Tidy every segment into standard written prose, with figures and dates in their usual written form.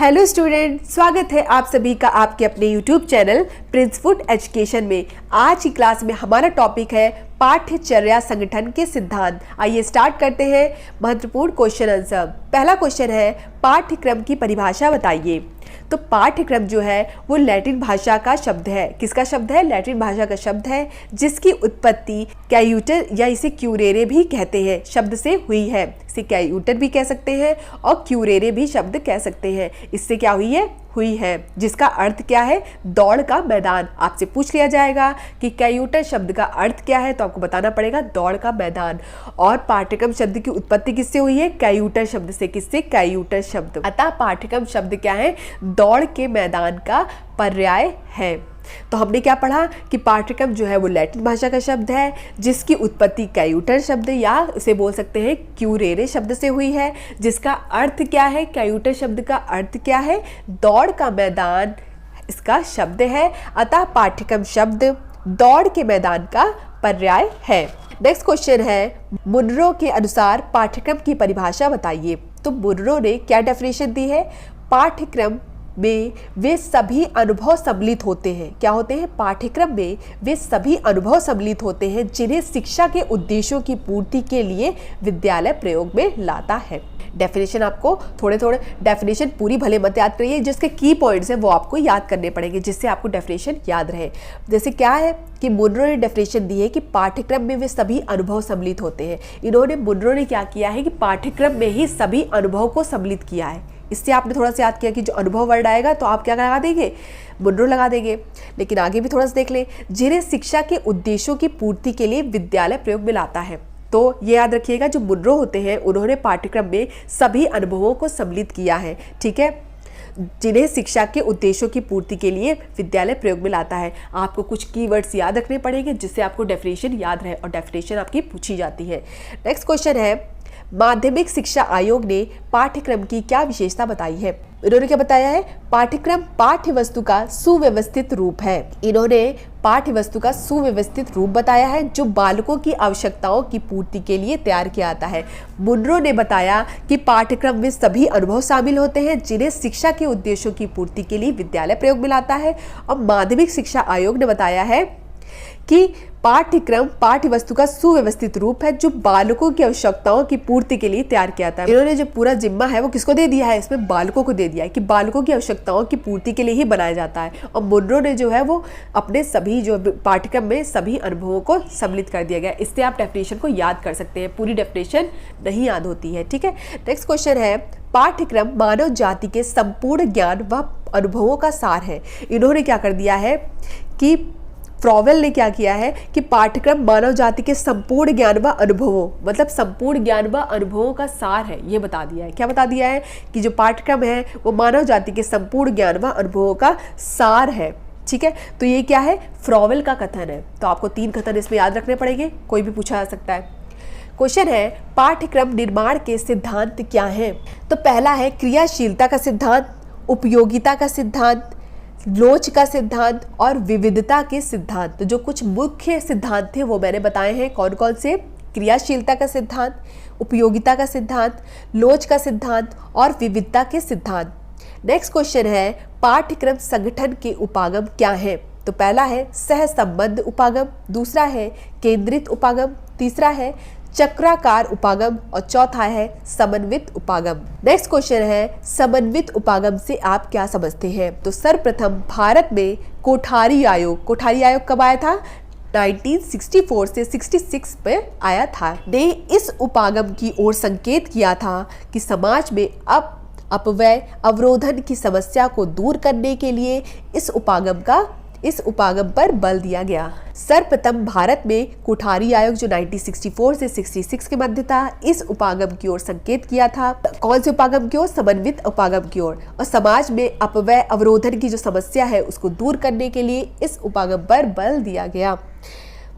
Hello student, स्वागत है आप सभी का आपके अपने YouTube channel Prince food education में। आज की क्लास में हमारा टॉपिक है पाठ्यचर्या संगठन के सिद्धांत। आइए स्टार्ट करते हैं महत्वपूर्ण क्वेश्चन आंसर। पहला क्वेश्चन है पाठ्यक्रम की परिभाषा बताइए। तो पाठ्यक्रम जो है वो लैटिन भाषा का शब्द है। किसका शब्द है? लैटिन भाषा का शब्द है, जिसकी उत्पत्ति कैयूटर या इसे क्यूरेरे भी कहते हैं शब्द से हुई है। इसे कैयूटर भी कह सकते हैं और क्यूरेरे भी शब्द कह सकते हैं। इससे क्या हुई है, जिसका अर्थ क्या है? दौड़ का मैदान। आपसे पूछ लिया जाएगा कि कैयूटर शब्द का अर्थ क्या है, तो आपको बताना पड़ेगा दौड़ का मैदान। और पाठ्यक्रम शब्द की उत्पत्ति किससे हुई है? कैयूटर शब्द से। किससे? कैयूटर शब्द। अतः पाठ्यक्रम शब्द क्या है? दौड़ के मैदान का पर्याय है। तो हमने क्या पढ़ा कि पाठ्यक्रम जो है वो लैटिन भाषा का शब्द है, जिसकी उत्पत्ति कैयूटर शब्द या उसे बोल सकते हैं क्यूरेरे शब्द से हुई है, जिसका अर्थ क्या है? कैयूटर शब्द का अर्थ क्या है? दौड़ का मैदान इसका शब्द है। अतः पाठ्यक्रम शब्द दौड़ के मैदान का पर्याय है। नेक्स्ट क्वेश्चन है मुनरो के अनुसार पाठ्यक्रम की परिभाषा बताइए। तो मुनरो ने क्या डेफिनेशन दी है? पाठ्यक्रम में वे सभी अनुभव सम्मिलित होते हैं। क्या होते हैं? पाठ्यक्रम में वे सभी अनुभव सम्मिलित होते हैं जिन्हें शिक्षा के उद्देश्यों की पूर्ति के लिए विद्यालय प्रयोग में लाता है। डेफिनेशन आपको थोड़े डेफिनेशन पूरी भले मत याद करिए, जिसके की पॉइंट्स हैं वो आपको याद करने पड़ेंगे, जिससे आपको डेफिनेशन याद रहे। जैसे क्या है कि मुनरो ने डेफिनेशन दी है कि पाठ्यक्रम में वे सभी अनुभव सम्मिलित होते हैं। मुनरो ने क्या किया है कि पाठ्यक्रम में ही सभी अनुभव को सम्मिलित किया है। इससे आपने थोड़ा सा याद किया कि जो अनुभव वर्ड आएगा तो आप क्या लगा देंगे? मुनरो लगा देंगे। लेकिन आगे भी थोड़ा सा देख लें, जिन्हें शिक्षा के उद्देश्यों की पूर्ति के लिए विद्यालय प्रयोग में लाता है। तो ये याद रखिएगा, जो मुनरो होते हैं उन्होंने पाठ्यक्रम में सभी अनुभवों को सम्मिलित किया है। ठीक है, जिन्हें शिक्षा के उद्देश्यों की पूर्ति के लिए विद्यालय प्रयोग में लाता है। आपको कुछ कीवर्ड्स याद रखने पड़ेंगे जिससे आपको डेफिनेशन याद रहे, और डेफिनेशन आपकी पूछी जाती है। नेक्स्ट क्वेश्चन है माध्यमिक शिक्षा आयोग ने पाठ्यक्रम की क्या विशेषता बताई है? इन्होंने क्या बताया है? पाठ्यक्रम पाठ्य वस्तु का सुव्यवस्थित रूप है। इन्होंने पाठ्य वस्तु का सुव्यवस्थित रूप बताया है जो बालकों की आवश्यकताओं की पूर्ति के लिए तैयार किया जाता है। मुनरो ने बताया कि पाठ्यक्रम में सभी अनुभव शामिल होते हैं जिन्हें शिक्षा के उद्देश्यों की पूर्ति के लिए विद्यालय प्रयोग में लाता है। और माध्यमिक शिक्षा आयोग ने बताया है कि पाठ्यक्रम पाठ्य वस्तु का सुव्यवस्थित रूप है जो बालकों की आवश्यकताओं की पूर्ति के लिए तैयार किया था। इन्होंने जो पूरा जिम्मा है वो किसको दे दिया है? इसमें बालकों को दे दिया है कि बालकों की आवश्यकताओं की पूर्ति के लिए ही बनाया जाता है। और मुनरो ने जो है वो अपने सभी जो पाठ्यक्रम में सभी अनुभवों को सम्मिलित कर दिया गया। इससे आप डेफिनेशन को याद कर सकते हैं, पूरी डेफिनेशन नहीं याद होती है। ठीक है, नेक्स्ट क्वेश्चन है पाठ्यक्रम मानव जाति के संपूर्ण ज्ञान व अनुभवों का सार है। इन्होंने क्या कर दिया है कि फ्रॉवेल ने क्या किया है कि पाठ्यक्रम मानव जाति के संपूर्ण ज्ञान व अनुभवों, मतलब संपूर्ण ज्ञान व अनुभवों का सार है, ये बता दिया है। क्या बता दिया है? कि जो पाठ्यक्रम है वो मानव जाति के संपूर्ण ज्ञान व अनुभवों का सार है। ठीक है, तो ये क्या है? फ्रॉवेल का कथन है। तो आपको 3 कथन इसमें याद रखने पड़ेंगे, कोई भी पूछा जा सकता है। क्वेश्चन है पाठ्यक्रम निर्माण के सिद्धांत क्या है? तो पहला है क्रियाशीलता का सिद्धांत, उपयोगिता का सिद्धांत, लोच का सिद्धांत और विविधता के सिद्धांत। तो जो कुछ मुख्य सिद्धांत थे वो मैंने बताए हैं। कौन कौन से? क्रियाशीलता का सिद्धांत, उपयोगिता का सिद्धांत, लोच का सिद्धांत और विविधता के सिद्धांत। नेक्स्ट क्वेश्चन है पाठ्यक्रम संगठन के उपागम क्या है? तो पहला है सहसंबंध उपागम, दूसरा है केंद्रित उपागम, तीसरा है चक्राकार उपागम और चौथा है समन्वित उपागम। नेक्स्ट क्वेश्चन है समन्वित उपागम से आप क्या समझते हैं? तो सर्वप्रथम भारत में कोठारी आयोग कब आया था? 1964 से 66 पे आया था। ने इस उपागम की ओर संकेत किया था कि समाज में अपव्यय अवरोधन की समस्या को दूर करने के लिए इस उपागम पर बल दिया गया। सर्वप्रथम भारत में कोठारी आयोग जो 1964 से 66 के मध्य था, इस उपागम की ओर संकेत किया था। कौन से उपागम की ओर? समन्वित उपागम की ओर। और समाज में अपव्यय अवरोधन की जो समस्या है उसको दूर करने के लिए इस उपागम पर बल दिया गया।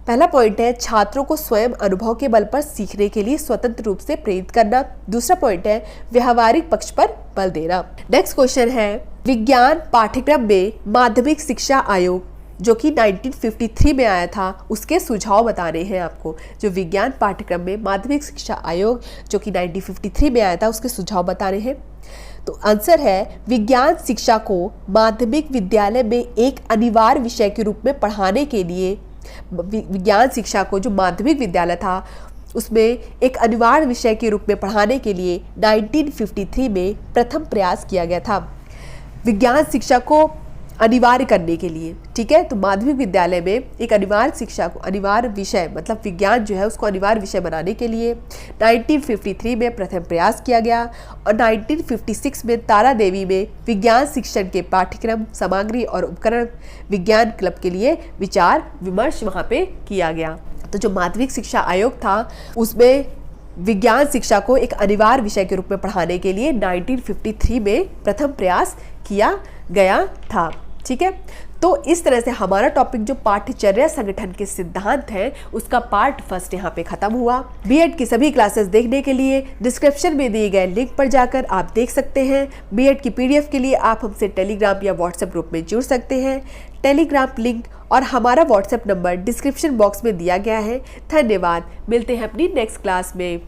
पहला पॉइंट है छात्रों को स्वयं अनुभव के बल पर सीखने के लिए स्वतंत्र रूप से प्रेरित करना। दूसरा पॉइंट है व्यवहारिक पक्ष पर बल देना। नेक्स्ट क्वेश्चन है विज्ञान पाठ्यक्रम में माध्यमिक शिक्षा आयोग जो कि 1953 में आया था उसके सुझाव बताने हैं आपको। जो विज्ञान पाठ्यक्रम में माध्यमिक शिक्षा आयोग जो कि 1953 में आया था उसके सुझाव बताने हैं। तो आंसर है विज्ञान शिक्षा को माध्यमिक विद्यालय में एक अनिवार्य विषय के रूप में पढ़ाने के लिए, विज्ञान शिक्षा को जो माध्यमिक विद्यालय था उसमें एक अनिवार्य विषय के रूप में पढ़ाने के लिए 1953 में प्रथम प्रयास किया गया था। विज्ञान शिक्षा को अनिवार्य करने के लिए, ठीक है, तो माध्यमिक विद्यालय में एक अनिवार्य शिक्षा को, अनिवार्य विषय मतलब विज्ञान जो है उसको अनिवार्य विषय बनाने के लिए 1953 में प्रथम प्रयास किया गया और 1956 में तारा देवी में विज्ञान शिक्षण के पाठ्यक्रम, सामग्री और उपकरण विज्ञान क्लब के लिए विचार विमर्श वहाँ पे किया गया। तो जो माध्यमिक शिक्षा आयोग था उसमें विज्ञान शिक्षा को एक अनिवार्य विषय के रूप में पढ़ाने के लिए 1953 में प्रथम प्रयास किया गया था। ठीक है, तो इस तरह से हमारा टॉपिक जो पाठ्यचर्या संगठन के सिद्धांत है उसका पार्ट फर्स्ट यहाँ पे खत्म हुआ। बीएड की सभी क्लासेस देखने के लिए डिस्क्रिप्शन में दिए गए लिंक पर जाकर आप देख सकते हैं। बीएड की पीडीएफ के लिए आप हमसे टेलीग्राम या व्हाट्सएप ग्रुप में जुड़ सकते हैं। टेलीग्राम लिंक और हमारा व्हाट्सएप नंबर डिस्क्रिप्शन बॉक्स में दिया गया है। धन्यवाद, मिलते हैं अपनी नेक्स्ट क्लास में।